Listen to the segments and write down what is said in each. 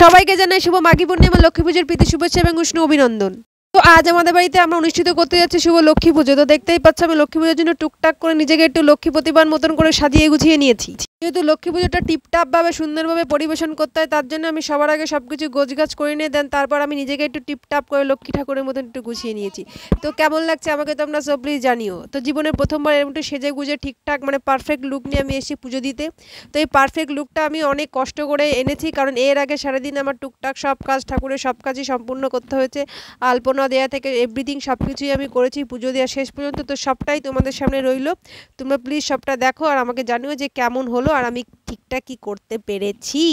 সবাইকে জানাই শুভ মাঘী পূর্ণিমা লক্ষ্মী পুজোর প্রীতি শুভেচ্ছা এবং উষ্ণ অভিনন্দন। তো আজ আমাদের বাড়িতে আমরা অনুষ্ঠিত করতে যাচ্ছি শুভ লক্ষ্মী পুজো। তো দেখতেই পাচ্ছ আমি লক্ষ্মী পুজোর জন্য টুকটাক করে নিজেকে একটু লক্ষ্মী প্রতিমার মতন করে সাজিয়ে গুছিয়ে নিয়েছি। যেহেতু লক্ষ্মী পুজোটা টিপটাপভাবে সুন্দরভাবে পরিবেশন করতে হয়, তার জন্য আমি সবার আগে সব কিছু গোছগাছ করে নিয়ে দেন তারপর আমি নিজেকে একটু টিপটাপ করে লক্ষ্মী ঠাকুরের মতন একটু গুছিয়ে নিয়েছি। তো কেমন লাগছে আমাকে তোমরা সব প্লিজ জানিও। তো জীবনের প্রথমবার এরকম একটু সেজে গুজে ঠিকঠাক মানে পারফেক্ট লুক নিয়ে আমি এসেছি পুজো দিতে। তো এই পারফেক্ট লুকটা আমি অনেক কষ্ট করে এনেছি, কারণ এর আগে সারাদিন আমার টুকটাক সব কাজ ঠাকুরের সব কাজই সম্পূর্ণ করতে হয়েছে। আলপনা দেওয়া থেকে এভরিথিং সব কিছুই আমি করেছি পুজো দেওয়া শেষ পর্যন্ত। তো সবটাই তোমাদের সামনে রইল, তোমরা প্লিজ সবটা দেখো আর আমাকে জানিও যে কেমন হলো আর আমি ঠিকঠাক কি করতে পেরেছি।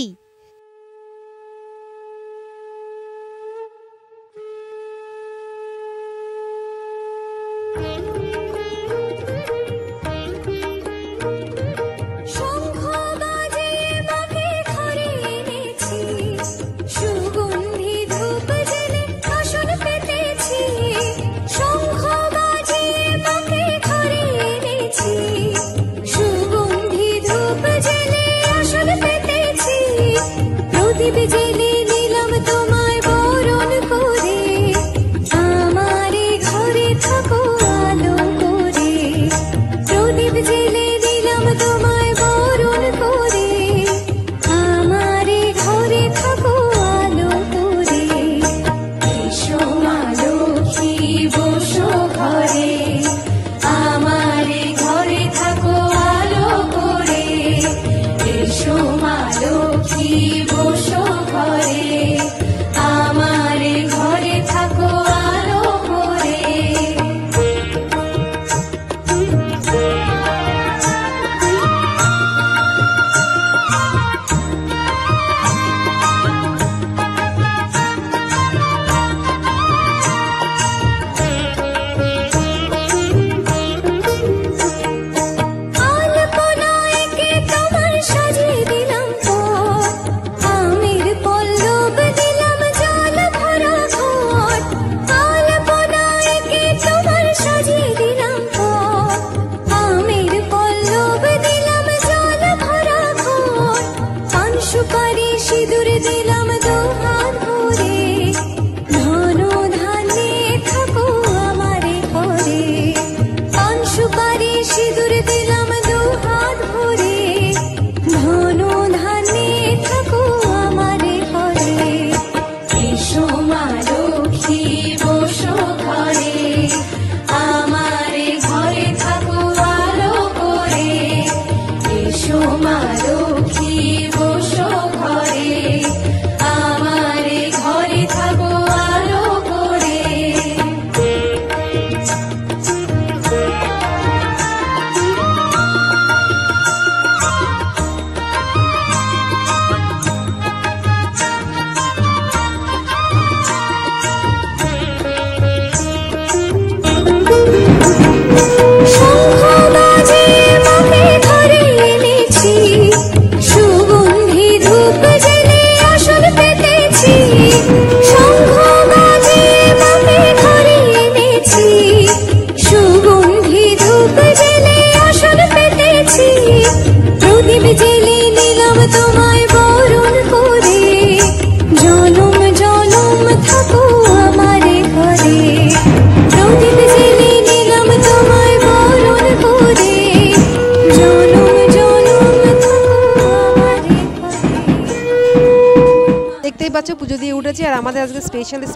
দেখতেই পাচ্ছ পুজো দিয়ে উঠেছি আর আমাদের আজকে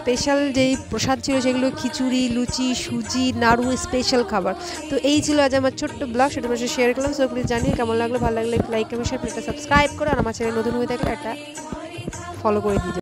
স্পেশাল যেই প্রসাদ ছিল সেগুলো খিচুড়ি, লুচি, সুজি, নাড়ু, স্পেশাল খাবার। তো এই ছিল আজ আমার ছোট্ট ব্লগ, সেটা আমার শেয়ার করলাম। সো প্লিজ জানিয়ে কেমন লাগলো, ভালো লাগলে লাইক কমেন্ট শেয়ার, সাবস্ক্রাইব করো আর আমার চ্যানেল নতুন হয়ে থাকলে একটা ফলো করে দিও।